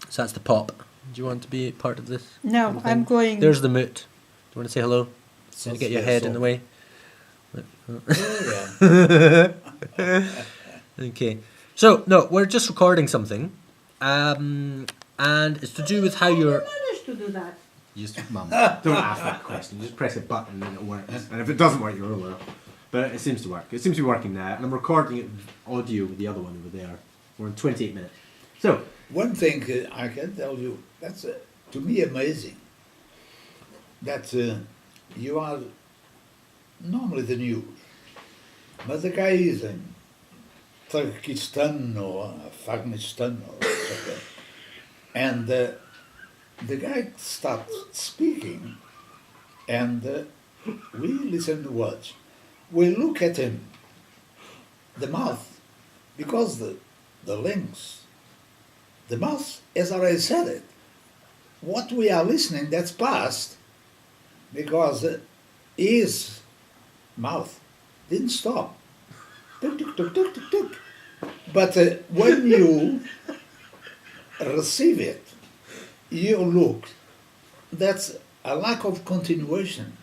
So that's the pop. Do you want to be part of this? No, little I'm thing? going. There's the moot. Do you want to say hello? Sounds Get your very head in the way. Oh, yeah. Okay. So no, we're just recording something, and it's to do with how you're. managed to do that? You just, Mum, don't ask that question. You just press a button and it works. And if it doesn't work, you're over. But it seems to work. It seems to be working now. And I'm recording it audio with the other one over there. We're in 28 minutes. So, One thing I can tell you, that's to me amazing, that you are normally the news, but the guy is in Turkestan or Afghanistan or something, and the guy starts speaking, and we listen to words. We look at him, the mouth, because the links, the mouth, as I already said it, what we are listening, that's past, because his mouth didn't stop. Tuk, tuk, tuk, tuk, tuk, tuk. But when you receive it, you look, that's a lack of continuation.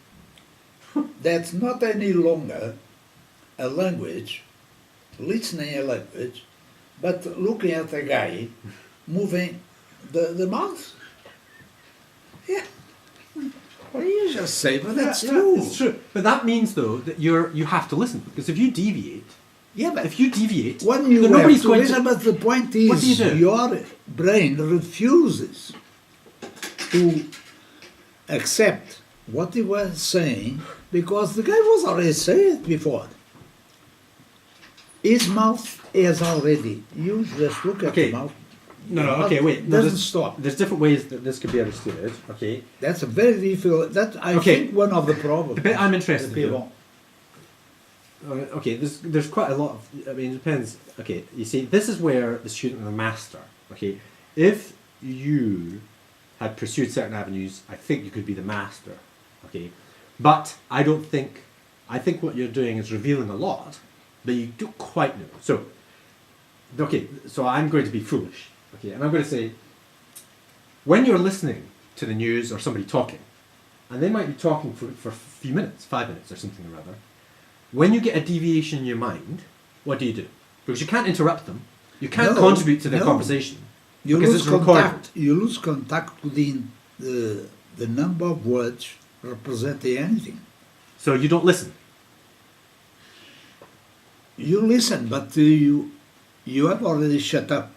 That's not any longer a language, listening a language, but looking at a guy moving the mouth. Yeah. What do you just say? But that's true. It's true. But that means, though, that you have to listen. Because if you deviate, Yeah, but if you deviate, when you then have nobody's to going listen, to. but the point What do you is, do? your brain refuses to accept what he was saying because the guy was already saying it before. His mouth is already. You just look at Okay. the mouth. No, The mouth okay, wait. No, doesn't there's, stop. There's different ways that this could be understood. Okay. That's a very difficult. That I Okay. think one of the problems. The bit I'm interested the people. Okay, there's quite a lot of. I mean, it depends. Okay, you see, this is where the student and the master. Okay, if you had pursued certain avenues, I think you could be the master. Okay, but I don't think. I think what you're doing is revealing a lot, but you don't quite know. So, okay, so I'm going to be foolish. Okay, and I'm going to say, when you're listening to the news or somebody talking, and they might be talking for a few minutes, 5 minutes or something or other. When you get a deviation in your mind, what do? Because you can't interrupt them. You can't No, contribute to the no. conversation. You because lose it's recorded. contact. You lose contact within the number of words representing anything. So you don't listen. You listen, but you have already shut up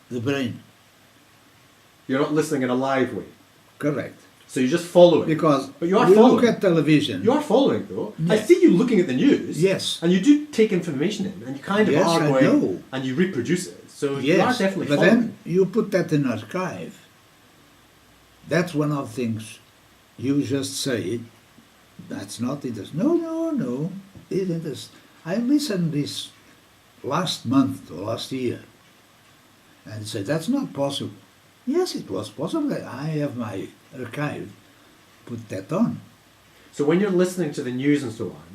the brain. You're not listening in a live way. Correct. So you just follow it. Because But you are we following. look at television. You are following, though. I Yeah. see you looking at the news. Yes. And you do take information in, and you kind of Yes, are I going, know. and you reproduce it. So you are Yes, definitely but following. then you put that in archive. That's one of the things you just say. That's not it. No. It is. I listened this last month or last year, and said that's not possible. Yes, it was possible. I have my archive. Put that on. So when you're listening to the news and so on,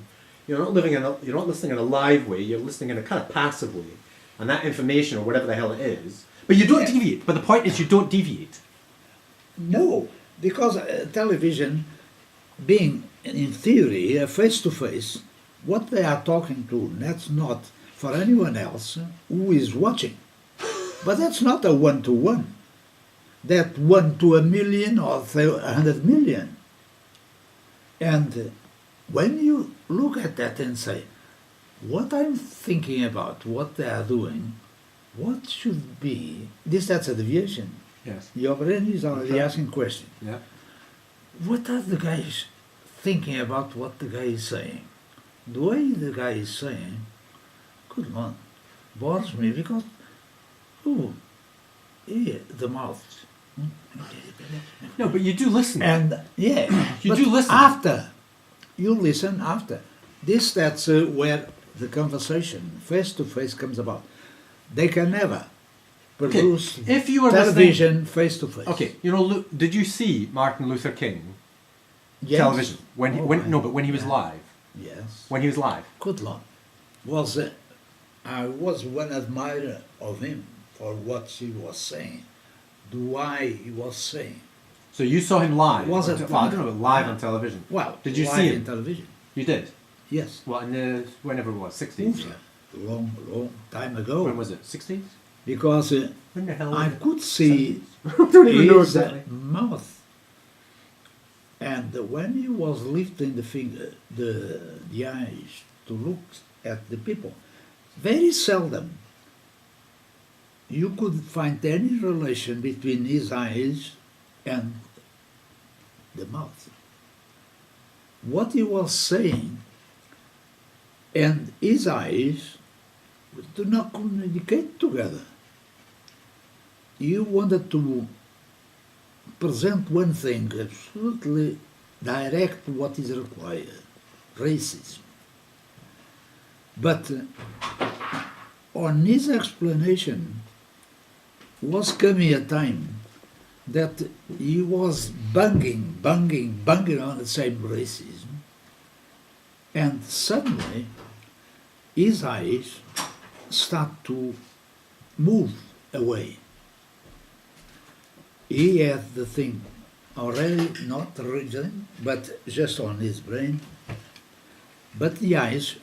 you're not listening in a live way. You're listening in a kind of passive way, and that information or whatever the hell it is. But you don't Yeah. deviate. But the point is, you don't deviate. No, because television, being in theory face to face, what they are talking to, that's not for anyone else who is watching. But that's not a one-to-one. That 1 to 1,000,000 or 100 million. And when you look at that and say, what I'm thinking about, what they are doing, what should be, that's a deviation. Yes. Your brain is already Okay. asking questions. Yeah. What are the guys thinking about what the guy is saying? The way the guy is saying, good one, bores me because, the mouth. No, but you do listen. And yeah, You but do listen. after. You listen after. That's where the conversation face to face comes about. They can never produce If you were television face to face. Okay, did you see Martin Luther King Yes. television when Oh, when he was yeah. live? Yes. When he was live. Good Lord. I was one admirer of him for what he was saying. why he was saying. So you saw him live? Was it Well, I don't know, live on television. Well, did you live see in him? television? You did? Yes. Well, in the, whenever it was, 60s? Long, long time ago. When was it, 60s? Because When the hell I was it? could see 70s? I don't even know his exactly. mouth. And when he was lifting the finger, the eyes to look at the people, very seldom you could find any relation between his eyes and the mouth. What he was saying and his eyes do not communicate together. He wanted to present one thing, absolutely direct what is required, racism. But on his explanation was coming a time that he was banging on the same racism, and suddenly his eyes start to move away. He had the thing already not written, but just on his brain. But the eyes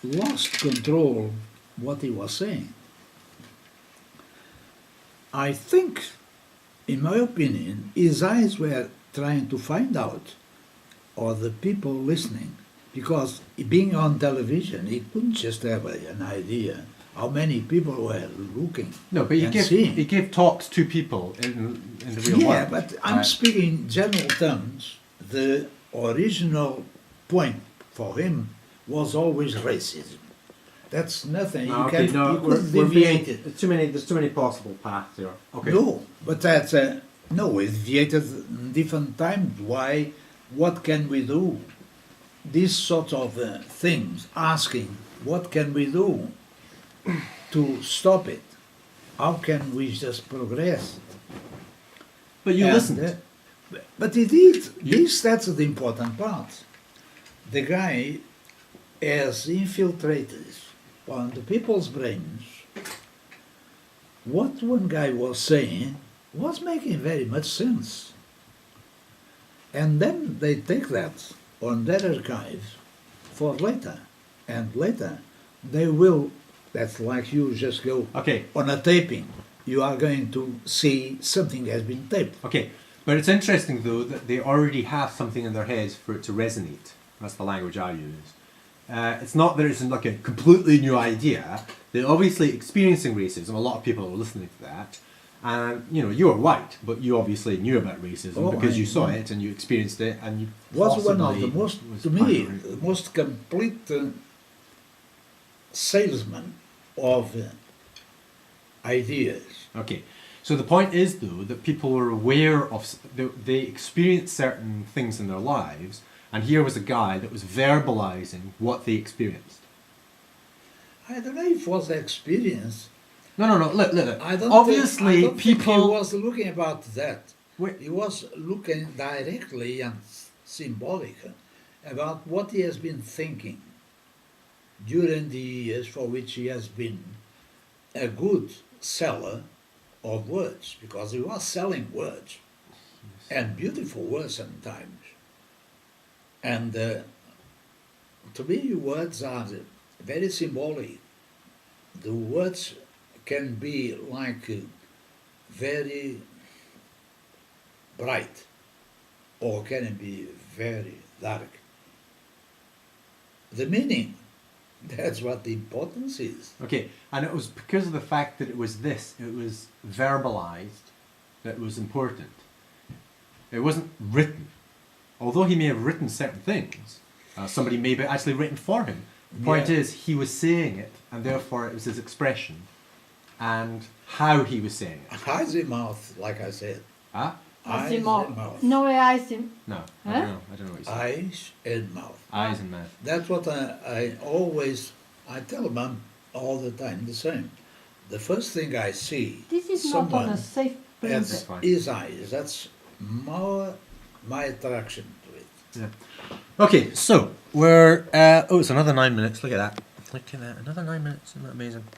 lost control what he was saying. I think, in my opinion, his eyes were trying to find out, or the people listening, because being on television, he couldn't just have an idea how many people were looking. No, but and seeing. he gave talks to people in the real world. Yeah, but I'm speaking in general terms. The original point for him was always racism. That's nothing. No, You okay, can no, you we're couldn't deviate it. there's too many possible paths here. Okay. No, but that's no. It deviated in different times. Why? What can we do? These sort of things. Asking, what can we do to stop it? How can we just progress? But you And, listened. but he did. That's the important part. The guy has infiltrated on the people's brains. What one guy was saying was making very much sense. And then they take that on their archives for later. And later they will, that's like you just go Okay. on a taping. You are going to see something has been taped. Okay. But it's interesting though that they already have something in their heads for it to resonate. That's the language I use. It's not that it's like a completely new idea. They're obviously experiencing racism. A lot of people are listening to that. And, you know, you were white, but you obviously knew about racism because you saw it and you experienced it and you Was one of the possibly most, was to me, pioneering. the most complete salesman of ideas. Okay. So the point is, though, that people are aware of, they experience certain things in their lives, and here was a guy that was verbalizing what they experienced. I don't know if it was experience. No, look. I don't Obviously, think, I don't think people... he was looking about that. Wait. He was looking directly and symbolic about what he has been thinking during the years for which he has been a good seller of words, because he was selling words, and beautiful words sometimes. And to me, words are very symbolic. The words can be like very bright, or can be very dark. The meaning, that's what the importance is. Okay, and it was because of the fact that it was verbalized, that was important. It wasn't written. Although he may have written certain things, somebody may have actually written for him. The point is, he was saying it, and therefore it was his expression, and how he was saying it. Eyes in mouth, like I said. Huh? Eyes Eyes in and mouth. mouth. No eyes in. No, Huh? I don't know what you said. Eyes and mouth. Eyes and mouth. That's what I always, I tell them all the time the same. The first thing I see, This is not on someone a safe has principle. fine. his eyes. That's more my attraction to it. Yeah. Okay, so we're... oh, it's another 9 minutes. Look at that. Look at that. Another 9 minutes. Isn't that amazing?